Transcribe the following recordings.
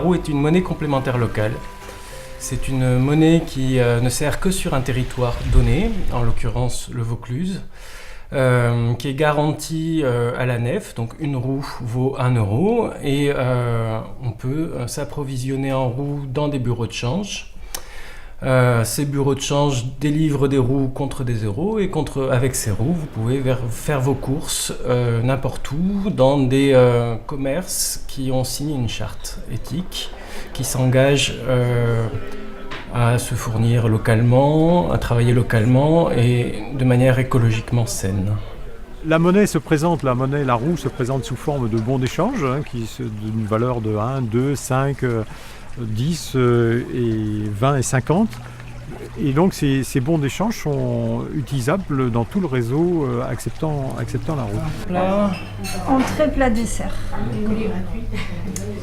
roue est une monnaie complémentaire locale. C'est une monnaie qui ne sert que sur un territoire donné, en l'occurrence le Vaucluse, qui est garantie à la nef, donc une roue vaut 1 euro et on peut s'approvisionner en roues dans des bureaux de change. Ces bureaux de change délivrent des roues contre des euros et avec ces roues, vous pouvez faire vos courses n'importe où dans des commerces qui ont signé une charte éthique qui s'engage à se fournir localement, à travailler localement et de manière écologiquement saine. La monnaie, la roue se présente sous forme de bons d'échange d'une valeur de 1, 2, 5, 10 et 20 et 50. Et donc ces bons d'échange sont utilisables dans tout le réseau acceptant la roue. Plat. Entrée, plat, dessert.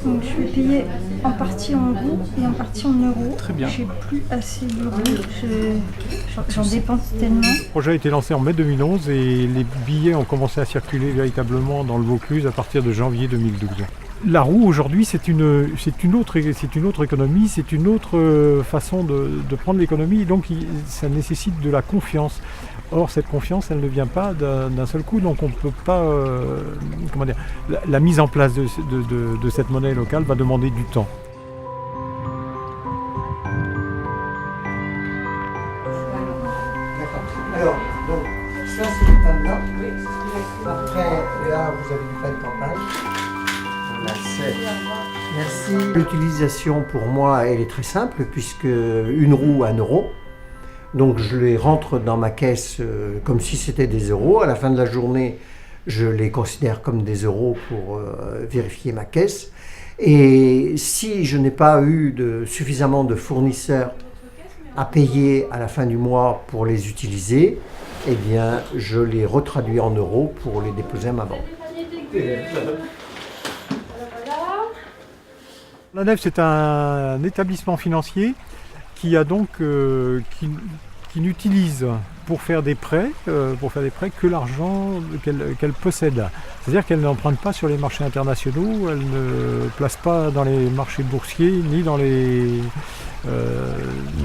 Donc je vais payer en partie en roue et en partie en euros. Très bien. J'ai plus assez d'euros, j'en dépense tellement. Le projet a été lancé en mai 2011 et les billets ont commencé à circuler véritablement dans le Vaucluse à partir de janvier 2012. La roue aujourd'hui c'est une autre économie, c'est une autre façon de prendre l'économie, donc ça nécessite de la confiance. Or cette confiance elle ne vient pas d'un seul coup, donc on ne peut pas, la mise en place de cette monnaie locale va demander du temps. Alors, donc, ça c'est le pain de là. Après, là, vous avez du pain de campagne. Voilà, merci. L'utilisation pour moi, elle est très simple, puisque une roue, 1 euro. Donc je les rentre dans ma caisse comme si c'était des euros. À la fin de la journée, je les considère comme des euros pour vérifier ma caisse. Et si je n'ai pas eu suffisamment de fournisseurs à payer à la fin du mois pour les utiliser, eh bien, je les retraduis en euros pour les déposer à ma banque. La Nef, c'est un établissement financier qui a donc qui n'utilise pour faire des prêts que l'argent qu'elle possède. C'est-à-dire qu'elle n'emprunte pas sur les marchés internationaux, elle ne place pas dans les marchés boursiers ni dans les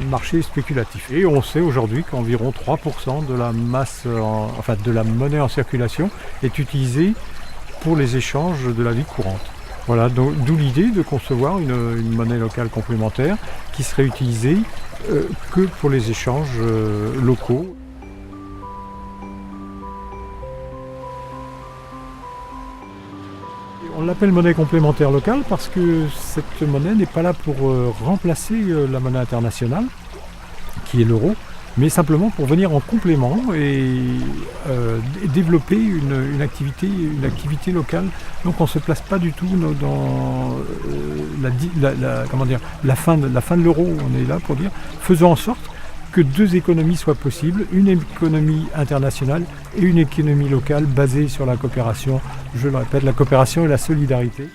marchés spéculatifs. Et on sait aujourd'hui qu'environ 3% de la masse, de la monnaie en circulation est utilisée pour les échanges de la vie courante. Voilà, d'où l'idée de concevoir une monnaie locale complémentaire qui serait utilisée que pour les échanges locaux. On l'appelle monnaie complémentaire locale parce que cette monnaie n'est pas là pour remplacer la monnaie internationale, qui est l'euro, mais simplement pour venir en complément et développer une activité locale. Donc on ne se place pas du tout dans la fin de l'euro. On est là pour dire, faisons en sorte que deux économies soient possibles, une économie internationale et une économie locale basée sur la coopération. Je le répète, la coopération et la solidarité.